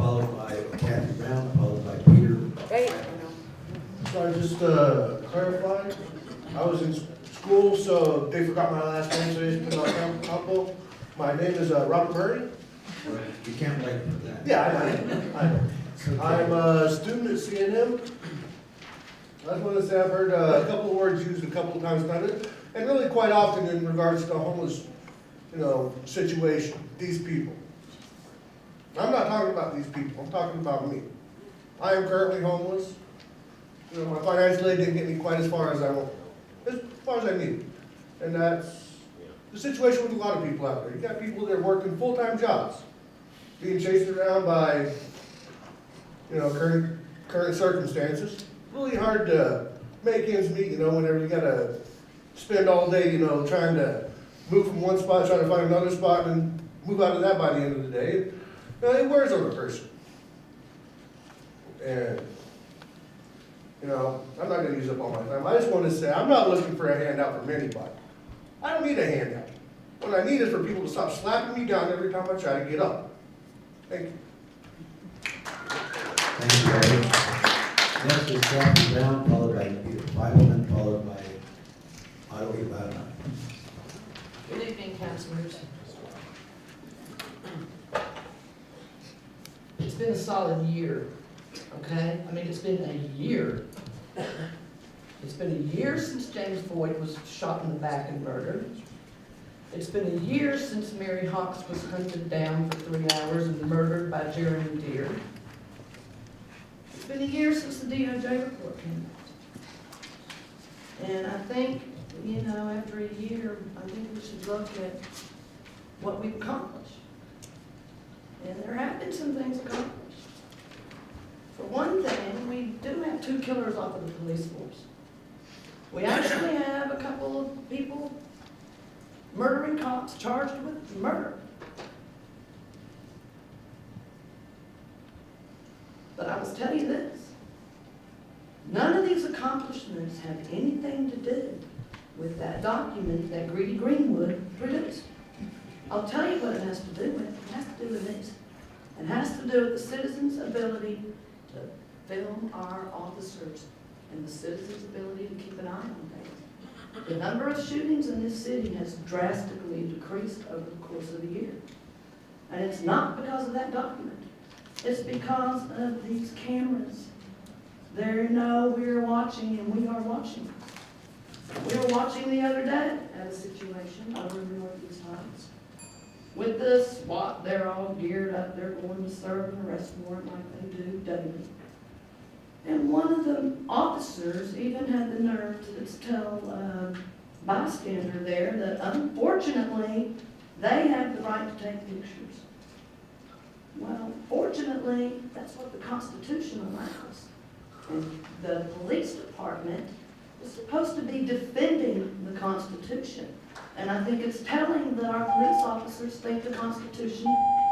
followed by Kathy Brown, followed by Peter. Wait, So I just clarified, I was in school, so they forgot my last name, so they just put it on couple. My name is Robert Murray. You can't wait for that. Yeah, I know. I'm a student at CNM. I just want to say I've heard a couple of words used a couple of times tonight, and really quite often in regards to the homeless, situation, these people. I'm not talking about these people, I'm talking about me. I am currently homeless. My financial aid didn't get me quite as far as I want, as far as I need. And that's the situation with a lot of people out there. You got people that are working full-time jobs, being chased around by, current circumstances. Really hard to make ends meet, whenever you gotta spend all day, trying to move from one spot, trying to find another spot, and move out of that by the end of the day. It wears on a person. And, I'm not gonna use up all my time. I just want to say, I'm not looking for a handout from anybody. I don't need a handout. What I need is for people to stop slapping me down every time I try to get up. Thank you. Thank you, Barry. Next is Kathy Brown, followed by Peter Feivelman, followed by Otto Ivana. good evening, councilors. It's been a solid year, okay? I mean, it's been a year. It's been a year since James Boyd was shot in the back and murdered. It's been a year since Mary Hawks was hunted down for 3 hours and murdered by Jeremy Deere. It's been a year since the DOJ report came out. And I think, after a year, I think we should look at what we've accomplished. And there have been some things accomplished. For one thing, we do have 2 killers off of the police force. We actually have a couple of people murdering cops charged with murder. But I must tell you this, none of these accomplishments have anything to do with that document that Greedy Greenwood produced. I'll tell you what it has to do with. It has to do with this. It has to do with the citizens' ability to film our officers and the citizens' ability to keep an eye on things. The number of shootings in this city has drastically decreased over the course of the year. And it's not because of that document. It's because of these cameras. We're watching, and we are watching. We were watching the other day at a situation over in Northeast Heights. With the SWAT, they're all geared up, they're going to serve an arrest warrant like they do daily. And one of the officers even had the nerve to tell a bystander there that unfortunately, they have the right to take pictures. Well, fortunately, that's what the Constitution allows. And the police department is supposed to be defending the Constitution. And I think it's telling that our police officers think the Constitution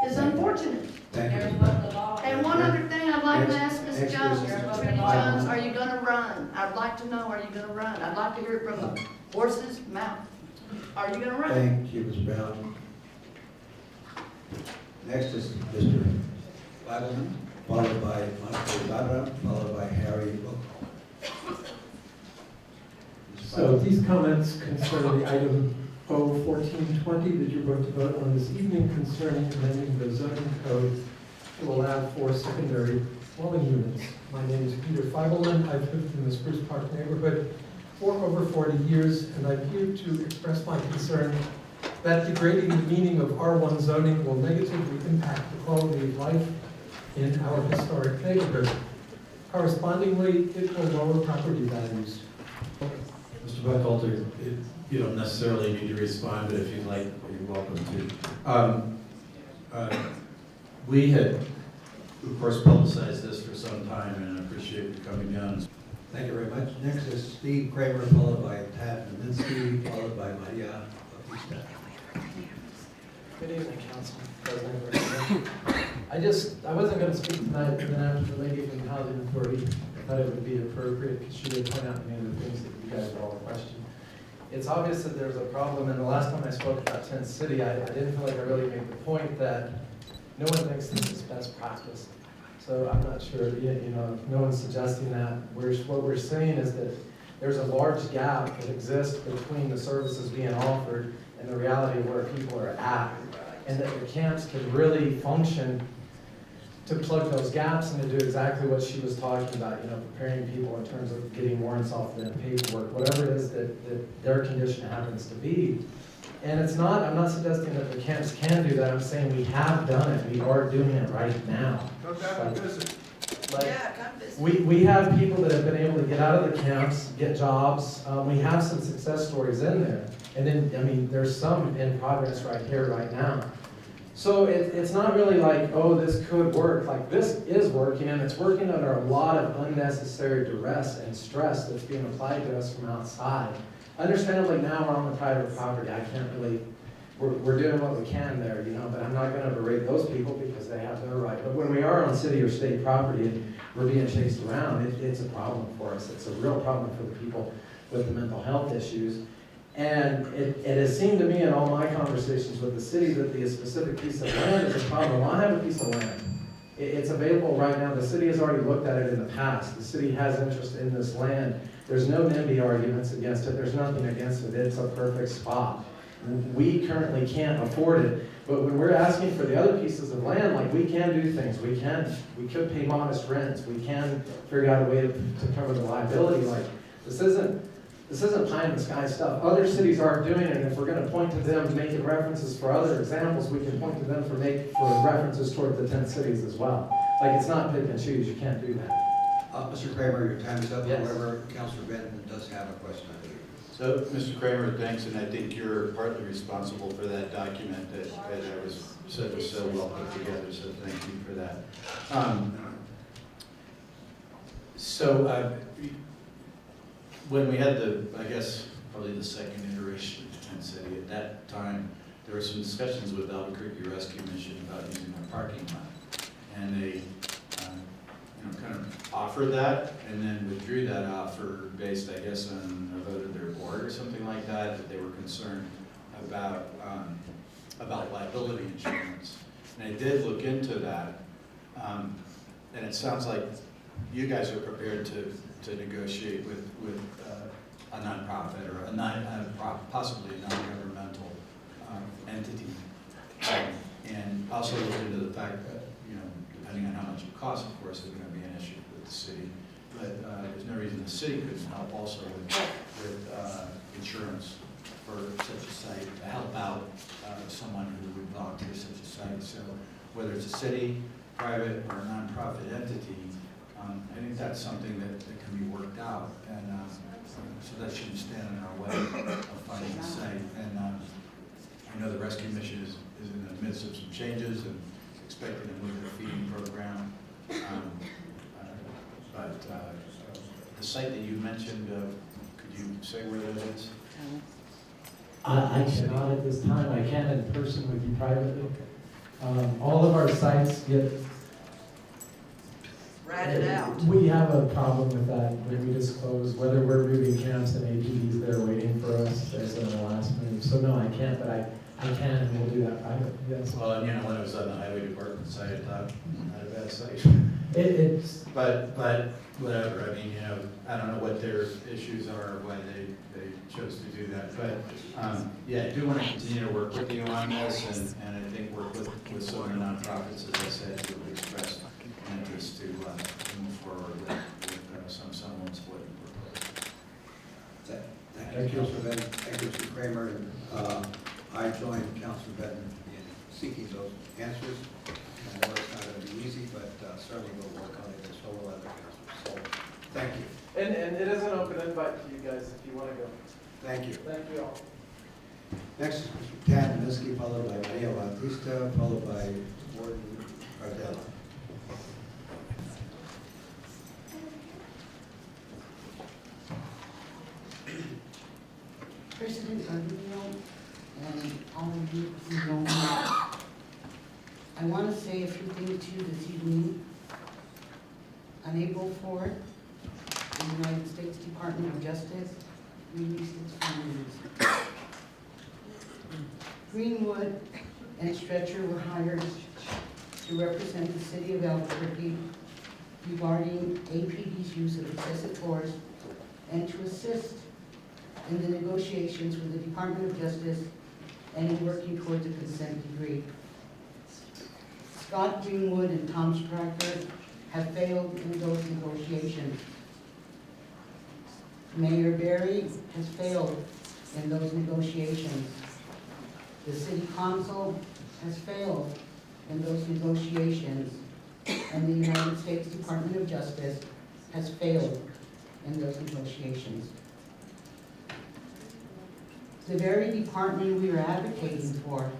is unfortunate. Thank you. And one other thing I'd like to ask Ms. Next Jones, is Attorney Jones, are you gonna run? I'd like to know, are you gonna run? I'd like to hear it from the horse's mouth. Are you gonna run? Thank you, Ms. Brown. Next is Mr. Feivelman, followed by Monica Ivana, followed by Harry Wilk. So these comments concern the item O1420 that you're going to vote on this evening concerning amending the zoning code to allow for secondary dwelling units. My name is Peter Feivelman. I've lived in the Spruce Park neighborhood for over 40 years, and I'm here to express my concern that degrading the meaning of R1 zoning will negatively impact the quality of life in our historic neighborhood. Correspondingly, it will lower property values. Mr. Buchalter, you don't necessarily need to respond, but if you'd like, you're welcome to. We had, of course, publicized this for some time, and I appreciate you coming down. Thank you very much. Next is Steve Kramer, followed by Tad Naminsky, followed by Maria Bautista. Good evening, Council President. I wasn't going to speak tonight, but then after the lady from the Housing Authority, I thought it would be appropriate because she did point out many of the things that you guys all questioned. It's obvious that there's a problem, and the last time I spoke about Tent City, I didn't feel like I really made the point that no one thinks this is best practice. So I'm not sure, no one's suggesting that. What we're saying is that there's a large gap that exists between the services being offered and the reality of where people are at. And that the camps can really function to plug those gaps and to do exactly what she was talking about, preparing people in terms of getting warrants off them, paperwork, whatever it is that their condition happens to be. And I'm not suggesting that the camps can do that, I'm saying we have done it, we are doing it right now. Come back and visit. Like, come visit. we have people that have been able to get out of the camps, get jobs, we have some success stories in there. And then, there's some in progress right here, right now. So it's not really like, oh, this could work. Like, this is working, and it's working under a lot of unnecessary duress and stress that's being applied to us from outside. Understandably, now we're on the private property. I can't really, we're doing what we can there, but I'm not gonna berate those people because they have their right. But when we are on city or state property and we're being chased around, it's a problem for us. It's a real problem for the people with the mental health issues. And it has seemed to me in all my conversations with the city that the specific piece of land is a problem. Well, I have a piece of land. It's available right now. The city has already looked at it in the past. The city has interest in this land. There's no NIMBY arguments against it. There's nothing against it. It's a perfect spot. We currently can't afford it. But when we're asking for the other pieces of land, like, we can do things. We could pay modest rents. We can figure out a way to cover the liability. Like, this isn't pie in the sky stuff. Other cities are doing it, and if we're gonna point to them making references for other examples, we can point to them for references toward the 10 cities as well. Like, it's not pick and choose, you can't do that. Mr. Kramer, your time is up. Yes. However, Councilor Benton does have a question, I believe. So, Mr. Kramer, thanks, and I think you're partly responsible for that document that was so well put together, so thank you for that. When we had probably the second iteration of Tent City, at that time, there were some discussions with Albuquerque Rescue Mission about using our parking lot. And they kind of offered that and then withdrew that offer based, I guess, on a vote of their board or something like that they were concerned about liability insurance. And I did look into that, and it sounds like you guys are prepared to negotiate with a nonprofit or possibly a non-governmental entity, and also look into the fact that depending on how much it costs, of course, is going to be an issue with the city. But there's no reason the city couldn't help also with insurance for such a site to help out someone who would volunteer such a site. So whether it's a city, private, or a nonprofit entity, I think that's something that can be worked out, and so that shouldn't stand in our way of funding the site. And I know the rescue mission is in the midst of some changes and expecting to move their feeding program. But the site that you mentioned, could you say where that is? I cannot at this time. I can in person with you privately. All of our sites get Ratted out. We have a problem with that when we disclose whether we're moving camps and APDs that are waiting for us as a last move. So no, I can't, but I can, and we'll do that privately, yes. Well, when it was on the highway department site, I thought, not a bad site. It's, But whatever, I mean, I don't know what their issues are, why they chose to do that. But, yeah, I do want to continue to work with you on this, and I think work with some of the nonprofits, as I said, who have expressed an interest to move forward with some semblance of what you propose. Thank you, Councilor Benton. Thank you, Mr. Kramer. And, I joined Councilor Benton in seeking those answers. I know it's not going to be easy, but certainly we'll work on it, and so will other councilors. So, thank you. and it is an open invite to you guys if you want to go. Thank you. Thank you all. Next is Mr. Ted Minsky, followed by Maria Bautista, followed by Warden Ardella. President Arnillo and all of you who know me, I want to say a few things to you this evening. On April 4th, the United States Department of Justice released its findings. Greenwood and Stretcher were hired to represent the city of Albuquerque regarding APD's use of excessive force and to assist in the negotiations with the Department of Justice and in working towards a consent decree. Scott Greenwood and Tom Stryker have failed in those negotiations. Mayor Berry has failed in those negotiations. The city council has failed in those negotiations, and the United States Department of Justice has failed in those negotiations. The very department we are advocating for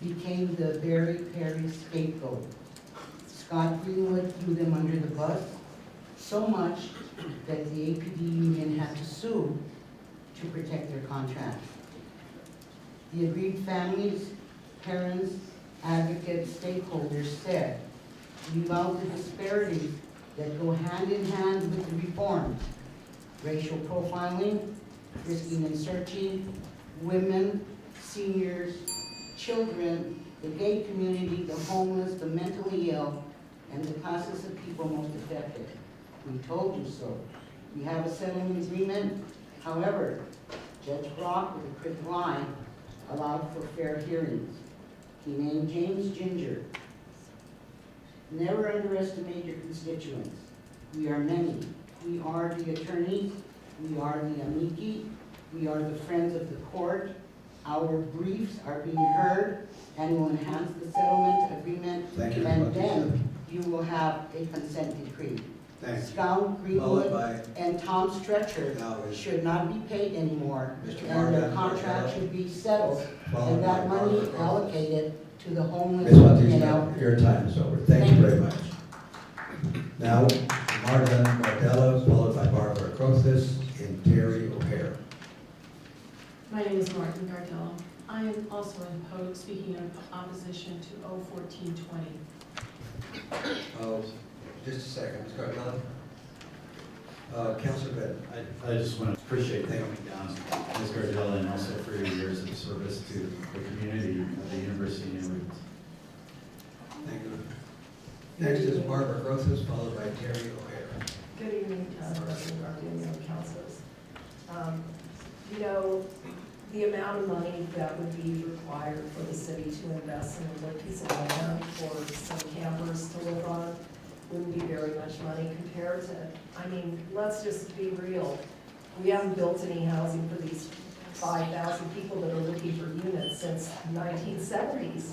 became the Barry Perry scapegoat. Scott Greenwood threw them under the bus so much that the APD union had to sue to protect their contract. The aggrieved families, parents, advocates, stakeholders said, leave out the disparities that go hand in hand with the reforms: racial profiling, risking and searching, women, seniors, children, the gay community, the homeless, the mentally ill, and the classes of people most affected. We told you so. We have a settlement agreement. However, Judge Brock, with a quick line, allowed for fair hearings. He named James Ginger. Never underestimate your constituents. We are many. We are the attorneys. We are the amici. We are the friends of the court. Our briefs are being heard and will enhance the settlement agreement. Thank you. And then you will have a consent decree. Thanks. Scott Followed Greenwood by and Tom Stretcher now is should not be paid anymore, Mr. and their Martin. contract should be settled, followed and by that money Barbara Rosas. allocated to the homeless Ms. in Bautista, Albuquerque. your time is over. Thank you very much. Now, Martin Bardella, followed by Barbara Crothis and Terry O'Hare. My name is Martin Gardella. I am also speaking in opposition to 01420. Oh, just a second, Ms. Cardella. Councilor Benton. I just want to appreciate coming down, Ms. Gardella, and also for your years of service to the community of the University of New Orleans. Thank you. Next is Barbara Crothis, followed by Terry O'Hare. Good evening, President Gardenia and councilors. You know, the amount of money that would be required for the city to invest in a little piece of land for some campers to live on wouldn't be very much money compared to, I mean, let's just be real. We haven't built any housing for these 5,000 people that are looking for units since the 1970s.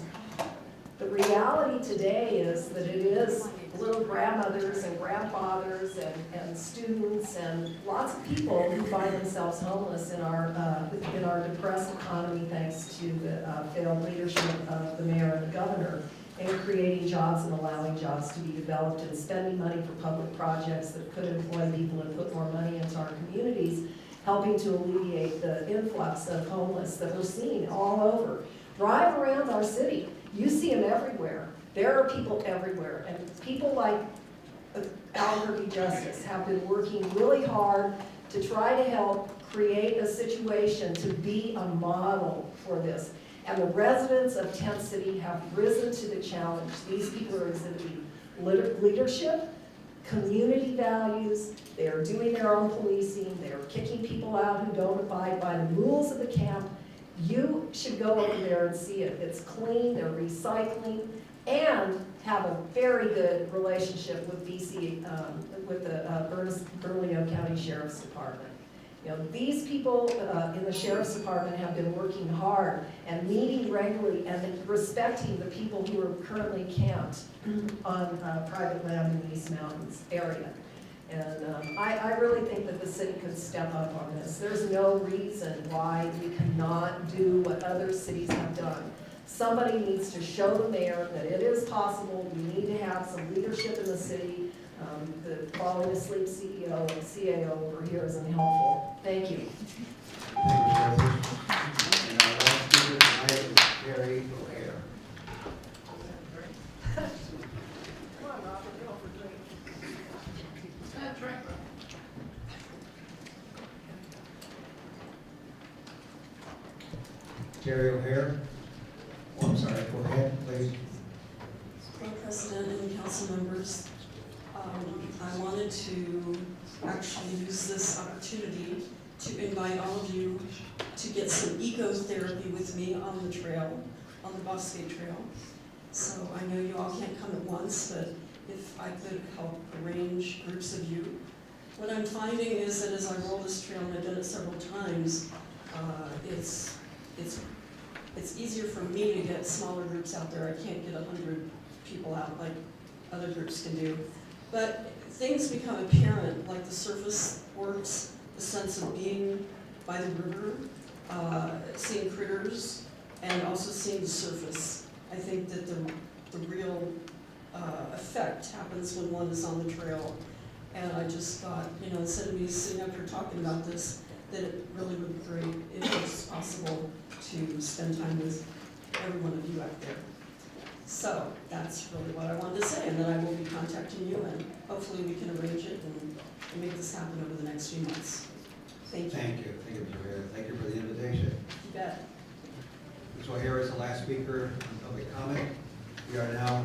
The reality today is that it is little grandmothers and grandfathers and students and lots of people who find themselves homeless in our depressed economy thanks to the failed leadership of the mayor and the governor in creating jobs and allowing jobs to be developed and spending money for public projects that could employ people and put more money into our communities, helping to alleviate the influx of homeless that we're seeing all over. Drive around our city. You see them everywhere. There are people everywhere, and people like Albuquerque Justice have been working really hard to try to help create a situation to be a model for this. And the residents of Tent City have risen to the challenge. These people are exhibiting leadership, community values, they are doing their own policing, they are kicking people out who don't abide by the rules of the camp. You should go over there and see it. It's clean, they're recycling, and have a very good relationship with BC, with the Bernalillo County Sheriff's Department. You know, these people in the Sheriff's Department have been working hard and meeting regularly and respecting the people who are currently camped on private land in the East Mountains area. And I really think that the city could step up on this. There's no reason why we cannot do what other cities have done. Somebody needs to show the mayor that it is possible. We need to have some leadership in the city. The falling asleep CEO and CAO over here is unhelpful. Thank you. Thank you, Crothis. And our last speaker tonight is Terry O'Hare. Come on, Robert, get off the drink. Terry O'Hare. Oh, I'm sorry, go ahead, please. council members. I wanted to actually use this opportunity to invite all of you to get some eco-therapy with me on the trail, on the Bosque Trail. So I know you all can't come at once, but if I could help arrange groups of you. What I'm finding is that as I roll this trail, and I've done it several times, it's easier for me to get smaller groups out there. I can't get 100 people out like other groups can do. But things become apparent, like the surface works, the sense of being by the river, seeing critters, and also seeing the surface. I think that the real effect happens when one is on the trail. And I just thought, you know, instead of me sitting up here talking about this, that it really would be great if it was possible to spend time with every one of you out there. So that's really what I wanted to say, and then I will be contacting you, and hopefully we can arrange it and make this happen over the next few months. Thank you. Thank you, Ms. Rivera. Thank you for the invitation. You bet. Ms. O'Hara is the last speaker on public comment. We are now